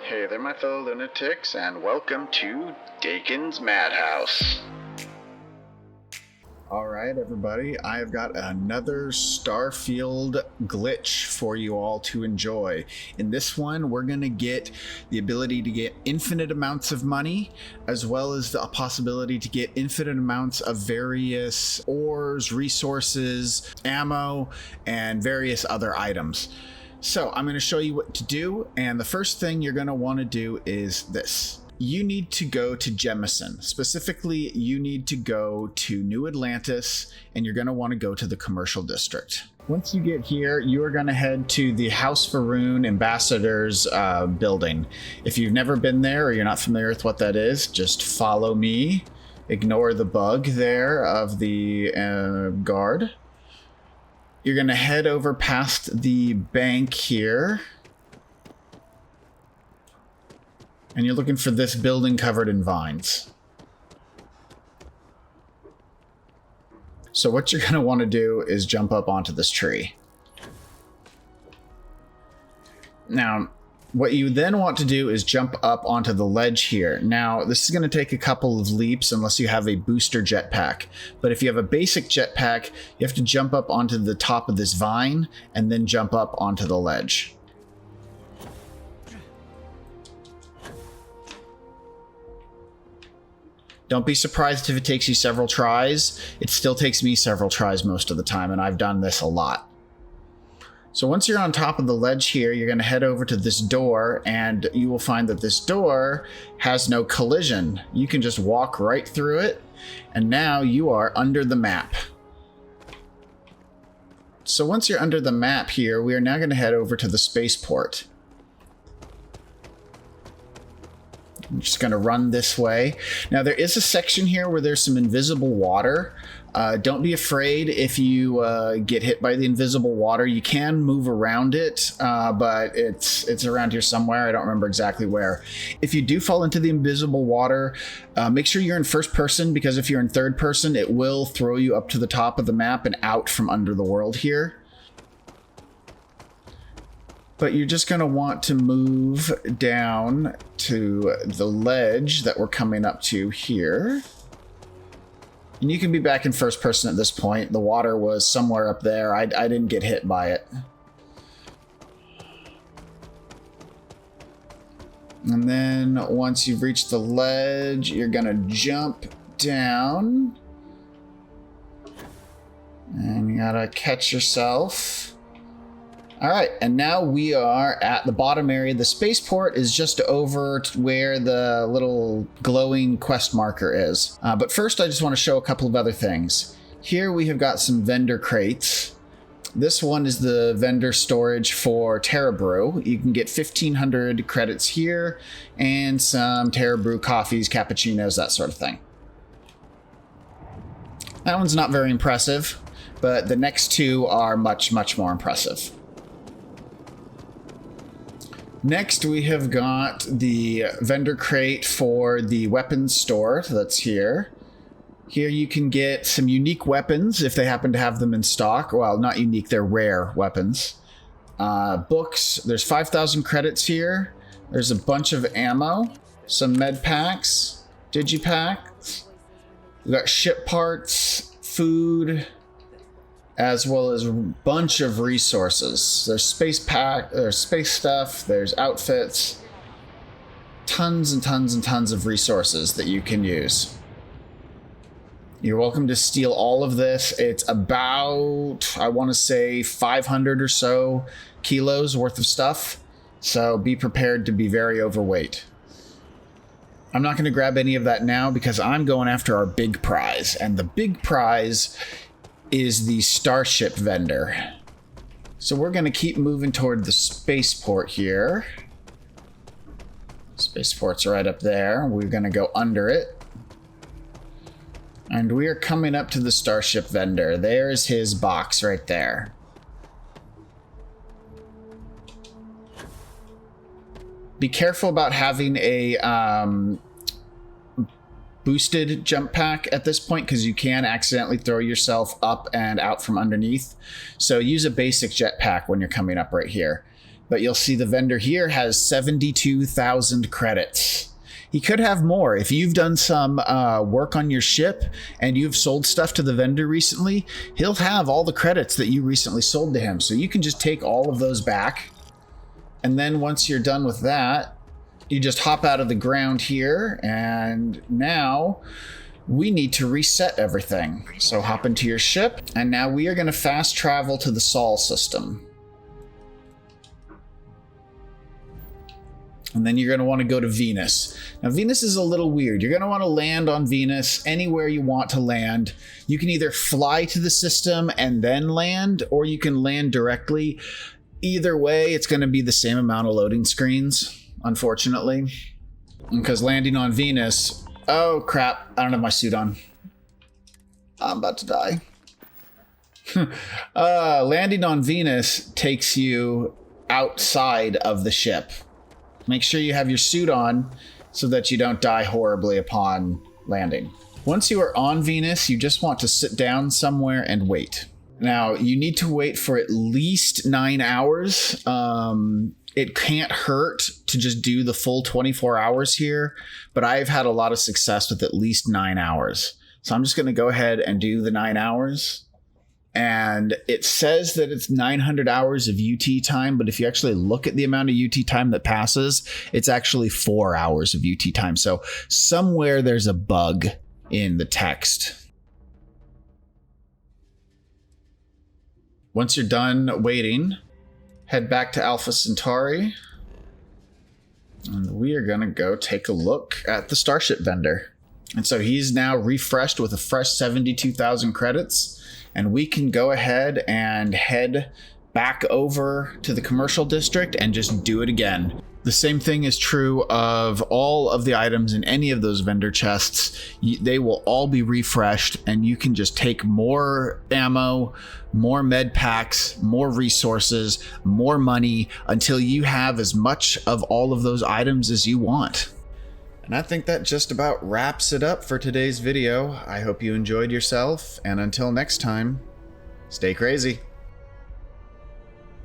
Hey there, my fellow lunatics, and welcome to Dakon's Madhouse. Alright, everybody, I've got another Starfield glitch for you all to enjoy. In this one, we're going to get the ability to get infinite amounts of money, as well as the possibility to get infinite amounts of various ores, resources, ammo, and various other items. So I'm going to show you what to do, and the first thing you're going to want to do is this. You need to go to Jemison. Specifically, you need to go to New Atlantis, and you're going to want to go to the commercial district. Once you get here, you are going to head to the House Faroon Ambassador's building. If you've never been there or you're not familiar with what that is, just follow me. Ignore the bug there of the guard. You're going to head over past the bank here. And you're looking for this building covered in vines. So what you're going to want to do is jump up onto this tree. Now, what you then want to do is jump up onto the ledge here. Now, this is going to take a couple of leaps unless you have a booster jetpack. But if you have a basic jetpack, you have to jump up onto the top of this vine and then jump up onto the ledge. Don't be surprised if it takes you several tries. It still takes me several tries most of the time, and I've done this a lot. So once you're on top of the ledge here, you're going to head over to this door, and you will find that this door has no collision. You can just walk right through it, and now you are under the map. So once you're under the map here, we are now going to head over to the spaceport. I'm just going to run this way. Now, there is a section here where there's some invisible water. Don't be afraid if you get hit by the invisible water. You can move around it, but it's around here somewhere. I don't remember exactly where. If you do fall into the invisible water, make sure you're in first person, because if you're in third person, it will throw you up to the top of the map and out from under the world here. But you're just going to want to move down to the ledge that we're coming up to here. And you can be back in first person at this point. The water was somewhere up there. I didn't get hit by it. And then once you've reached the ledge, you're going to jump down. And you got to catch yourself. All right, and now we are at the bottom area. The spaceport is just over to where the little glowing quest marker is. But first, I just want to show a couple of other things. Here we have got some vendor crates. This one is the vendor storage for Terra Brew. You can get 1,500 credits here and some Terra Brew coffees, cappuccinos, that sort of thing. That one's not very impressive, but the next two are much, much more impressive. Next, we have got the vendor crate for the weapons store that's here. Here you can get some unique weapons if they happen to have them in stock. Well, not unique, they're rare weapons. Books, there's 5,000 credits here. There's a bunch of ammo, some med packs, digipacks. We've got ship parts, food, as well as a bunch of resources. There's there's space stuff, there's outfits, tons and tons and tons of resources that you can use. You're welcome to steal all of this. It's about, I want to say, 500 or so kilos worth of stuff, so be prepared to be very overweight. I'm not going to grab any of that now because I'm going after our big prize, and the big prize is the starship vendor. So we're going to keep moving toward the spaceport here. Spaceport's right up there. We're going to go under it. And we are coming up to the starship vendor. There's his box right there. Be careful about having a boosted jump pack at this point, because you can accidentally throw yourself up and out from underneath. So use a basic jetpack when you're coming up right here. But you'll see the vendor here has 72,000 credits. He could have more. If you've done some work on your ship and you've sold stuff to the vendor recently, he'll have all the credits that you recently sold to him. So you can just take all of those back. And then once you're done with that, you just hop out of the ground here. And now we need to reset everything. So hop into your ship. And now we are going to fast travel to the Sol system. And then you're going to want to go to Venus. Now, Venus is a little weird. You're going to want to land on Venus anywhere you want to land. You can either fly to the system and then land, or you can land directly. Either way, it's going to be the same amount of loading screens, unfortunately. Because landing on Venus... Oh, crap. I don't have my suit on. I'm about to die. Landing on Venus takes you outside of the ship. Make sure you have your suit on so that you don't die horribly upon landing. Once you are on Venus, you just want to sit down somewhere and wait. Now, you need to wait for at least 9 hours. It can't hurt to just do the full 24 hours here, but I've had a lot of success with at least 9 hours. So I'm just going to go ahead and do the 9 hours. And it says that it's 900 hours of UT time, but if you actually look at the amount of UT time that passes, it's actually 4 hours of UT time. So somewhere there's a bug in the text. Once you're done waiting, head back to Alpha Centauri. And we are going to go take a look at the Starship vendor. And so he's now refreshed with a fresh 72,000 credits. And we can go ahead and head back over to the commercial district and just do it again. The same thing is true of all of the items in any of those vendor chests. They will all be refreshed, and you can just take more ammo, more med packs, more resources, more money until you have as much of all of those items as you want. And I think that just about wraps it up for today's video. I hope you enjoyed yourself, and until next time, stay crazy.